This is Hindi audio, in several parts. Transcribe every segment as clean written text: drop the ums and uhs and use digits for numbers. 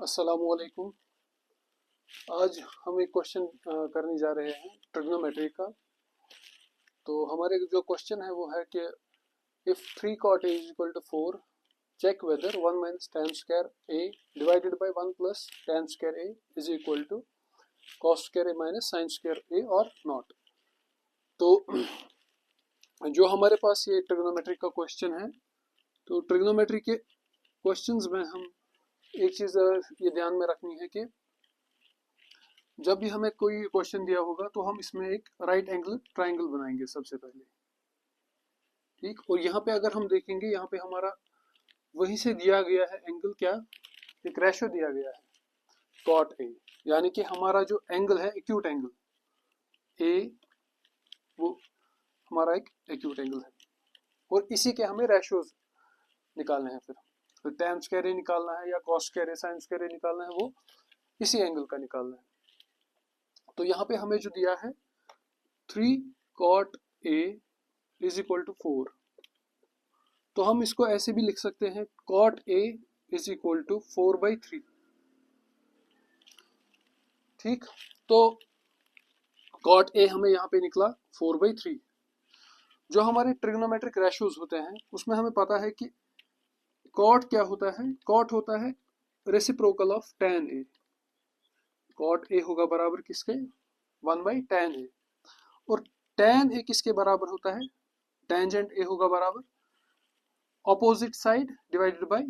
अस्सलामुअलैकुम। आज हम एक क्वेश्चन करने जा रहे हैं ट्रिग्नोमेट्री का। तो हमारे जो क्वेश्चन है वो है कि if 3 cot a is equal to 4, check whether 1 minus tan square a divided by 1 plus tan square a is equal to cos square a minus sin square a और नॉट। तो जो हमारे पास ये ट्रिग्नोमेट्री का क्वेश्चन है, तो ट्रिग्नोमेट्री के क्वेश्चंस में हम एक चीज़ ये ध्यान में रखनी है कि जब भी हमें कोई क्वेश्चन दिया होगा तो हम इसमें एक राइट एंगल ट्राइंगल बनाएंगे सबसे पहले। ठीक, और यहाँ पे अगर हम देखेंगे, यहाँ पे हमारा वहीं से दिया गया है एंगल, क्या, एक रेशो दिया गया है कॉट ए, यानी कि हमारा जो एंगल है एक्यूट एंगल ए, वो हमारा एक एक्यूट एंगल है और इसी के हमें रेशोज निकालने हैं। फिर tan स्क्वायर ए निकालना है या cos स्क्वायर ए sin स्क्वायर ए निकालना है, वो इसी एंगल का निकालना है। तो यहाँ पे हमें जो दिया है 3 cot a is equal to 4, तो हम इसको ऐसे भी लिख सकते हैं cot a is equal to 4/3। ठीक, तो cot a हमें यहाँ पे निकला 4/3। जो हमारे ट्रिग्नोमेट्रिक रेशोज होते हैं उसमें हमें पता है कि cot क्या होता है, cot होता है reciprocal of tan a। cot a होगा बराबर किसके, 1/tan a, और tan a किसके बराबर होता है, टेंजेंट a होगा बराबर opposite side divided by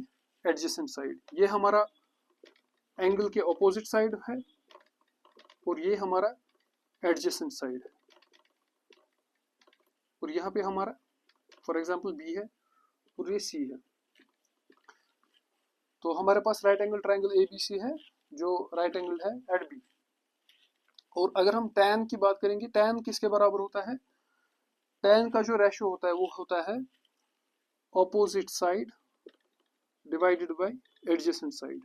adjacent side. ये हमारा एंगल के ऑपोजिट साइड है और ये हमारा एडजेसेंट साइड है, और यहाँ पे हमारा फॉर एग्जांपल बी है और ये सी है। तो हमारे पास right angle triangle A B C है जो राइट एंगल है एट बी। और अगर हम tan की बात करेंगे, tan किसके बराबर होता है, tan का जो रेशो होता है वो होता है opposite side divided by adjacent side,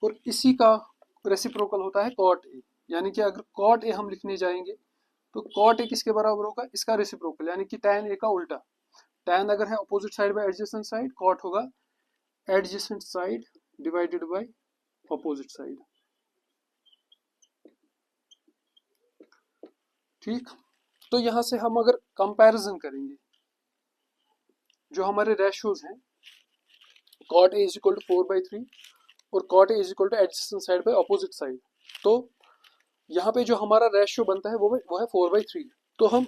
और इसी का रेसिप्रोकल होता है cot a। यानी कि अगर cot a हम लिखने जाएंगे तो cot a किसके बराबर होगा, इसका रेसिप्रोकल, यानी कि tan a का उल्टा। tan अगर है opposite side by adjacent side, cot होगा adjacent side divided by opposite side. ठीक, तो यहां से हम अगर कंपैरिजन करेंगे जो हमारे रेशियोज हैं, cot a is equal to 4/3 और cot a is equal to adjacent side by opposite side, तो यहाँ पे जो हमारा रेशियो बनता है वो है 4/3। तो हम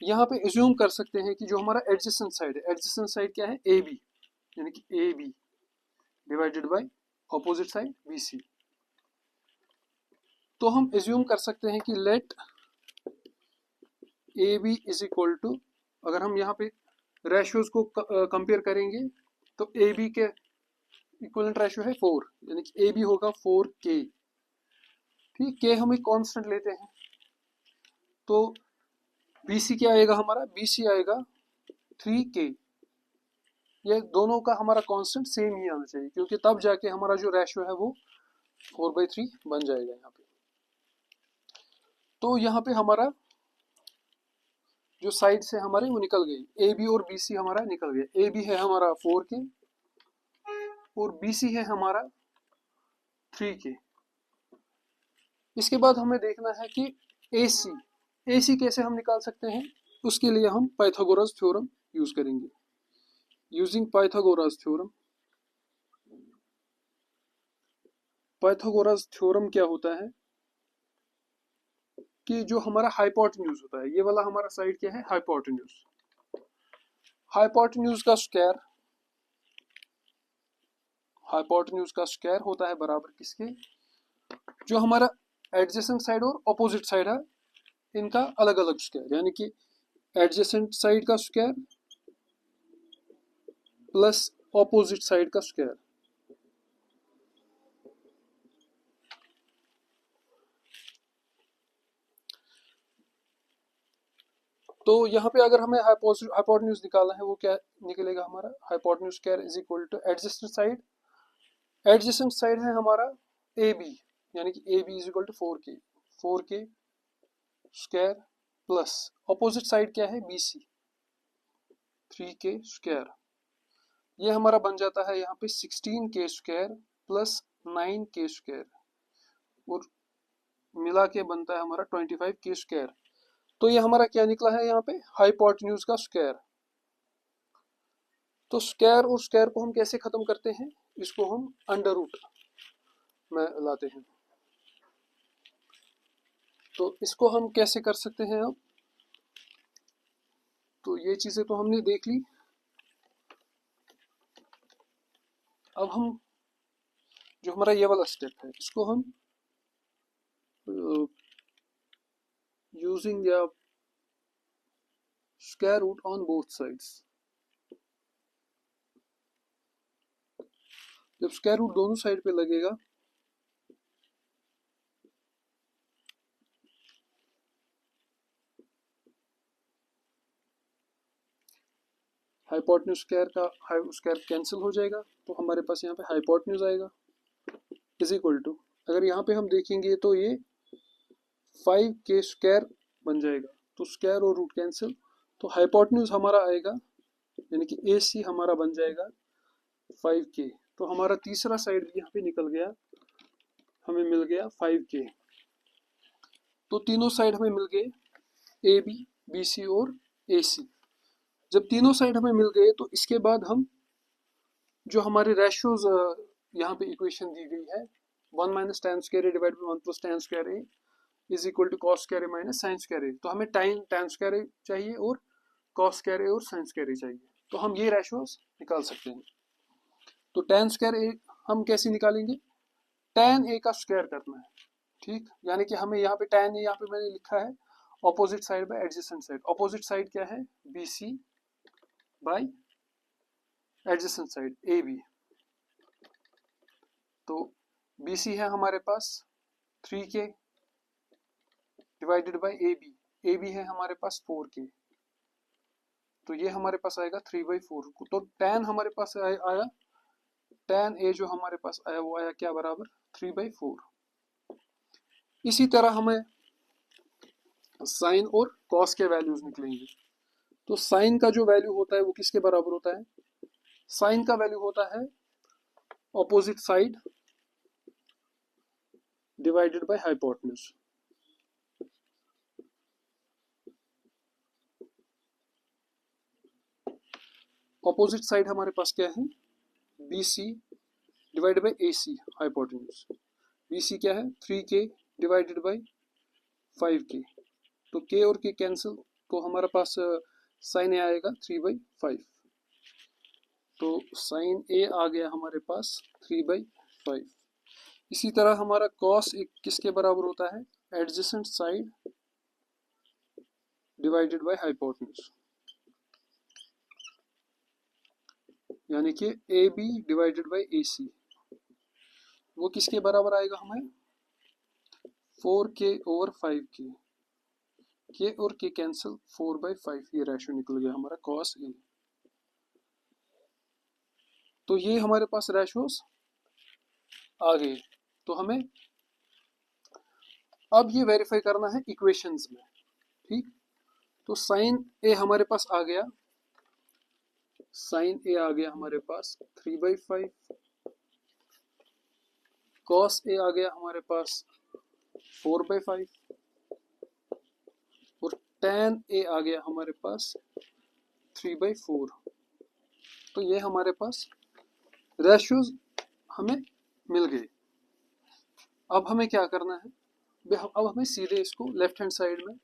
यहाँ पे एज्यूम कर सकते हैं कि जो हमारा एडजेसेंट साइड है, एडजेसेंट साइड क्या है, ए बी, यानी कि A B divided by opposite side B C. तो हम एज्यूम कर सकते हैं कि let A B is equal to, अगर हम यहाँ पे रेशियोज को कंपेयर करेंगे तो ए बी के इक्वलेंट रेशियो है 4, यानी कि ए बी होगा 4k। ठीक, के हम एक कांस्टेंट लेते हैं, तो बी सी क्या आएगा हमारा, बी सी आएगा 3k। ये दोनों का हमारा कांस्टेंट सेम ही आना चाहिए, क्योंकि तब जाके हमारा जो रेशियो है वो 4/3 बन जाएगा यहाँ पे। तो यहाँ पे हमारा जो साइड से हमारे वो निकल गई, ए बी और बी सी हमारा निकल गया। ए बी है हमारा 4k और बी सी है हमारा 3k। इसके बाद हमें देखना है कि ए सी कैसे हम निकाल सकते हैं। उसके लिए हम पाइथागोरस थ्योरम यूज करेंगे। Using Pythagoras theorem, Pythagoras theorem क्या होता है कि जो हमारा हाइपोटेन्यूज होता है, ये वाला हमारा साइड क्या है, हाइपोटेन्यूज। हाइपोटेन्यूज का स्क्वायर, हाइपोटेन्यूज का स्क्वायर होता है बराबर किसके, जो हमारा एडजेसेंट साइड और ऑपोजिट साइड है इनका अलग अलग स्क्वायर, यानी कि एडजेसेंट साइड का स्क्वायर प्लस ऑपोजिट साइड का स्क्वायर। तो यहाँ पे अगर हमें हाइपोटेन्यूज निकालना है, वो क्या निकलेगा हमारा, hypotenuse square is equal to adjacent side, adjacent side है हमारा ए बी, यानी कि A B is equal to 4k square plus opposite side क्या है बी सी 3k स्क्वायर। ये हमारा बन जाता है यहाँ पे 16k² प्लस 9k² और मिला के बनता है हमारा 25k²। तो ये हमारा क्या निकला है यहाँ पे, हाइपोटेन्यूज का स्क्वायर। तो स्क्वायर और स्क्वायर को हम कैसे खत्म करते हैं, इसको हम अंडर रूट में लाते हैं। तो इसको हम कैसे कर सकते हैं अब, तो ये चीजें तो हमने देख ली। अब हम जो हमारा ये वाला स्टेप है इसको हम यूजिंग या square root on both sides, जब स्क्वायर रूट दोनों साइड पे लगेगा हाइपोटेन्यूज स्क्वायर का स्क्वायर कैंसिल हो जाएगा, तो हमारे पास यहाँ पे हाइपोटेन्यूज आएगा इज इक्वल टू, अगर यहाँ पे हम देखेंगे तो ये 5k² बन जाएगा। तो स्क्वायर और रूट कैंसिल, तो हाइपोटेन्यूज हमारा आएगा यानी कि AC हमारा बन जाएगा 5k। तो हमारा तीसरा साइड भी यहाँ पे निकल गया, हमें मिल गया 5k। तो तीनों साइड हमें मिल गए AB, BC और AC। जब तीनों साइड हमें मिल गए तो इसके बाद हम जो हमारे रेशियोज यहाँ पे इक्वेशन दी गई है 1 minus tan square A divide by 1 plus tan square A is equal to cos square A minus sin square A। तो हमें tan स्क्वायर A चाहिए और cos स्क्वायर A और sin स्क्वायर A चाहिए, तो हम ये रेशियोज निकाल सकते हैं। तो tan स्क्वायर A हम कैसे निकालेंगे, tan A का स्क्वायर करना है, ठीक। यानी कि हमें यहाँ पे tan A यहाँ पे मैंने लिखा है opposite side by adjacent side. Opposite side क्या है, BC by adjacent side AB। तो BC है हमारे पास 3k डिवाइडेड बाय AB है हमारे पास 4k। तो ये हमारे पास आएगा 3/4। तो tan हमारे पास आया tan A जो हमारे पास आया वो आया क्या बराबर 3/4। इसी तरह हमें साइन और कॉस के वैल्यूज निकलेंगे। तो साइन का जो वैल्यू होता है वो किसके बराबर होता है, साइन का वैल्यू होता है opposite side divided by hypotenuse. Opposite side हमारे पास क्या है, BC divided by AC hypotenuse. BC क्या है 3k डिवाइडेड बाय 5k। तो k और k कैंसिल, तो हमारे पास साइन ए आएगा 3/5। तो साइन ए आ गया हमारे पास 3/5। इसी तरह हमारा कॉस एक किसके बराबर होता है, adjacent side divided by hypotenuse, यानी कि AB डिवाइडेड बाय AC। वो किसके बराबर आएगा हमें 4k ओवर 5k। k और k कैंसिल 4/5, ये रेशियो निकल गया हमारा कॉस ए। तो ये हमारे पास रेशियोज आ गए। तो हमें अब ये वेरीफाई करना है इक्वेशंस में, ठीक। तो साइन ए हमारे पास आ गया, साइन ए आ गया हमारे पास 3/5। कॉस ए आ गया हमारे पास 4/5 और tan ए आ गया हमारे पास 3/4। तो ये हमारे पास रेशियोज हमें मिल गए। अब हमें क्या करना है, अब हमें सीधे इसको लेफ्ट हैंड साइड में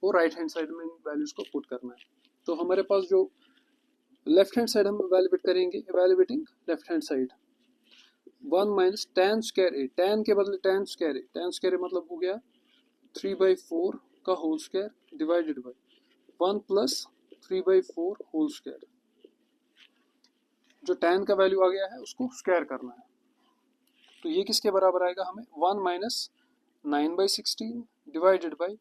और राइट हैंड साइड में इन वैल्यूज को पुट करना है। तो हमारे पास जो लेफ्ट हैंड साइड हम इवेलुएट करेंगे, evaluating left hand side 1 minus tan square A, tan के बदले tan square A, tan square A मतलब हो गया 3/4 का whole square divided by 1 plus 3/4 whole square. जो tan का वैल्यू आ गया है उसको स्क्वायर करना है। तो ये किसके बराबर आएगा हमें 1 माइनस 9/16 डिवाइडेड बाय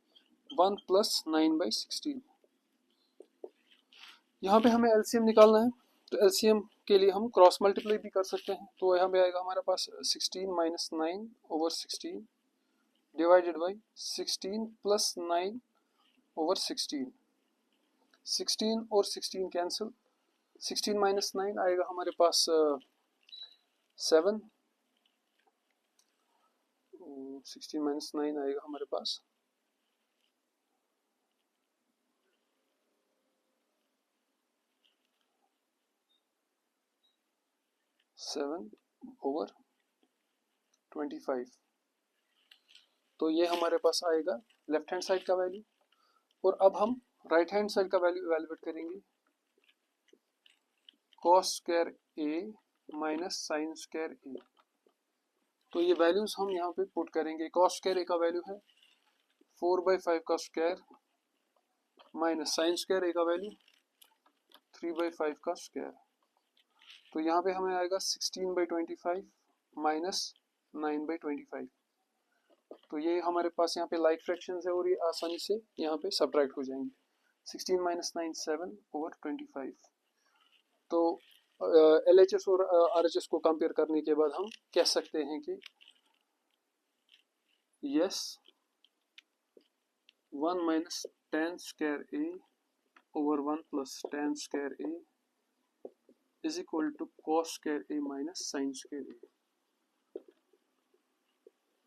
1 प्लस 9/16। यहाँ पे हमें एलसीएम निकालना है, तो एलसीएम के लिए हम क्रॉस मल्टीप्लाई भी कर सकते हैं। तो यहाँ पे आएगा हमारे पास 16 minus 9 over 16 divided by 16 plus 9 over 16। 16 और 16 कैंसिल, 16 माइनस 9 आएगा हमारे पास 7। 16 माइनस 9 आएगा हमारे पास 7/25। तो ये हमारे पास आएगा लेफ्ट हैंड साइड का वैल्यू। और अब हम राइट हैंड साइड का वैल्यू इवेलुएट करेंगे। Cos square A minus sine square ए। तो ये वैल्यूज हम यहाँ पे पुट करेंगे। कॉस स्क्वायर ए का वैल्यू है 4/5 का स्क्वायर माइनस साइन स्क्वायर ए का वैल्यू 3/5 का स्क्वायर। तो यहाँ पे हमें आएगा 16/25 माइनस 9/25। तो ये हमारे पास यहाँ पे लाइक फ्रैक्शंस है और ये आसानी से यहाँ पे सब्ट्रैक्ट हो जाएंगे। 16 माइनस 9 7/25। तो LHS और RHS को कंपेयर करने के बाद हम कह सकते हैं कि yes 1 minus tan square A over 1 plus tan square A is equal to cos square A minus sin square A.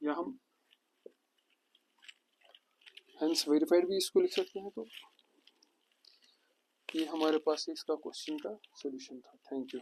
या हम हेंस वेरीफाइड भी इसको लिख सकते हैं। तो ये हमारे पास इसका क्वेश्चन का सॉल्यूशन था। Thank you.